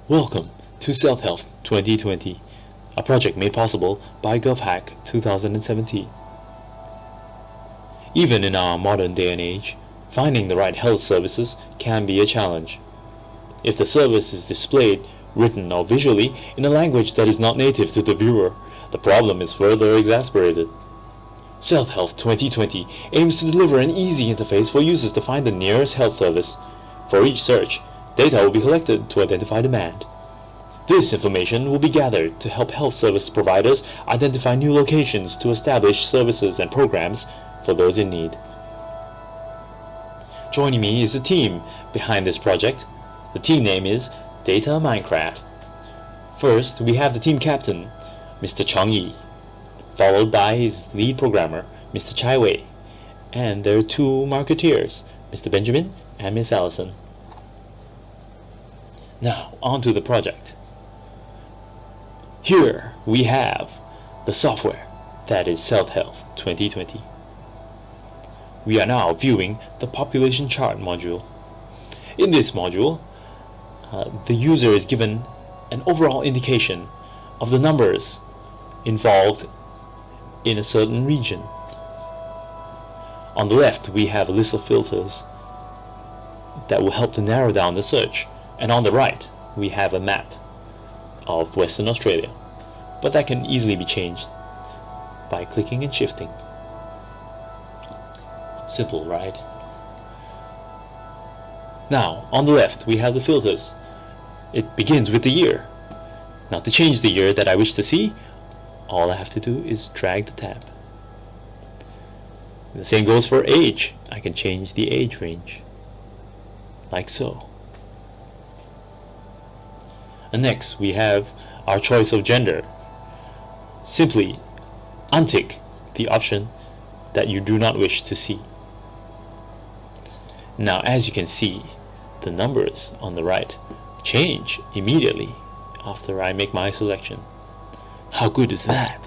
Welcome to Self Health 2020, a project made possible by GovHack 2017. Even in our modern day and age, finding the right health services can be a challenge. If the service is displayed, written or visually in a language that is not native to the viewer, the problem is further exasperated. Self Health 2020 aims to deliver an easy interface for users to find the nearest health service. For each search, data will be collected to identify demand. This information will be gathered to help health service providers identify new locations to establish services and programs for those in need. Joining me is the team behind this project. The team name is Data Minecraft. First, we have the team captain, Mr. Chong-Yee, followed by his lead programmer, Mr. Chai-Wei, and their two marketeers, Mr. Benjamin and Miss Alison. Now, on to the project. Here we have the software that is Self Health 2020. We are now viewing the population chart module. In this module, the user is given an overall indication of the numbers involved in a certain region. On the left, we have a list of filters that will help to narrow down the search, and on the right, we have a map of Western Australia, but that can easily be changed by clicking and shifting. Simple, right? Now, on the left, we have the filters. It begins with the year. Now, to change the year that I wish to see, all I have to do is drag the tab. The same goes for age. I can change the age range, like so. And next, we have our choice of gender. Simply untick the option that you do not wish to see. Now, as you can see, the numbers on the right change immediately after I make my selection. How good is that?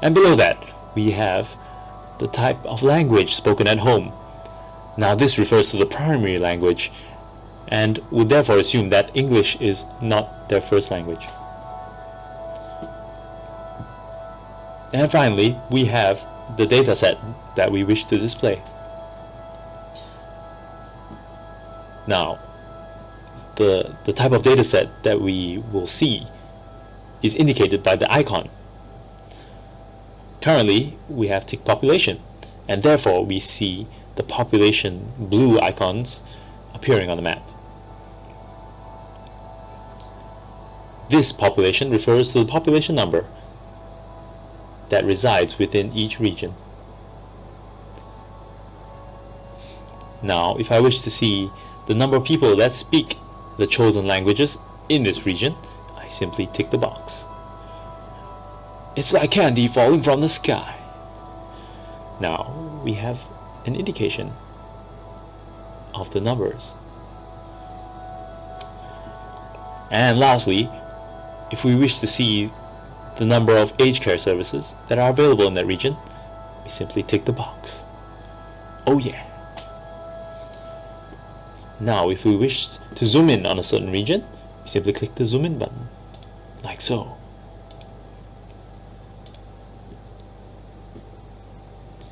And below that, we have the type of language spoken at home. Now, this refers to the primary language and would therefore assume that English is not their first language. And finally, we have the data set that we wish to display. Now, the type of data set that we will see is indicated by the icon. Currently, we have tick population, and therefore we see the population blue icons appearing on the map. This population refers to the population number that resides within each region. Now, if I wish to see the number of people that speak the chosen languages in this region, I simply tick the box. It's like candy falling from the sky. Now, we have an indication of the numbers. And lastly, if we wish to see the number of aged care services that are available in that region, we simply tick the box. Oh yeah. Now, if we wish to zoom in on a certain region, we simply click the zoom in button, like so.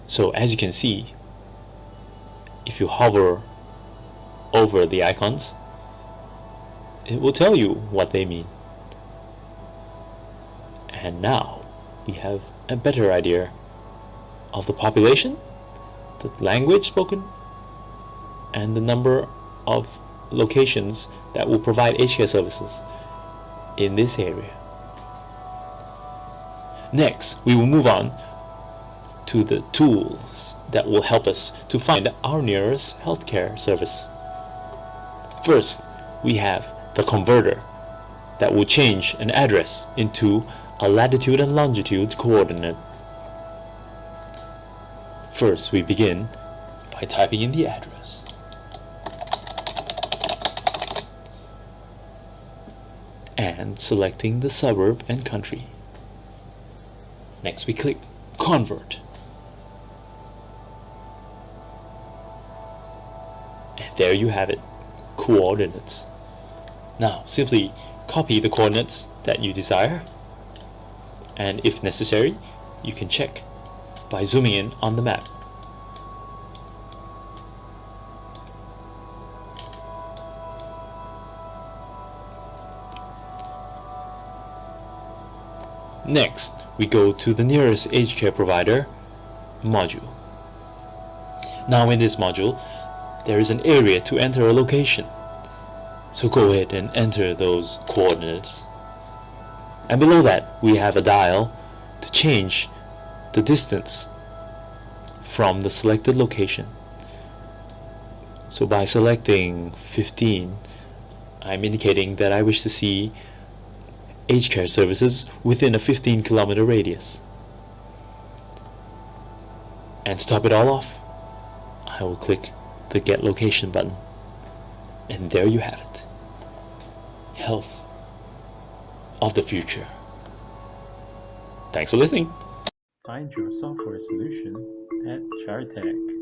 So as you can see, if you hover over the icons, it will tell you what they mean. And now we have a better idea of the population, the language spoken, and the number of locations that will provide aged care services in this area. Next, we will move on to the tools that will help us to find our nearest healthcare service. First, we have the converter that will change an address into a latitude and longitude coordinate. First, we begin by typing in the address. And selecting the suburb and country. Next, we click Convert. And there you have it, coordinates. Now simply copy the coordinates that you desire, and if necessary you can check by zooming in on the map. Next, we go to the nearest aged care provider module. Now in this module, there is an area to enter a location. So go ahead and enter those coordinates. And below that, we have a dial to change the distance from the selected location. So by selecting 15, I'm indicating that I wish to see aged care services within a 15-kilometer radius. And to top it all off, I will click the Get Location button. And there you have it. Health of the future. Thanks for listening. Find your software solution at Chartech.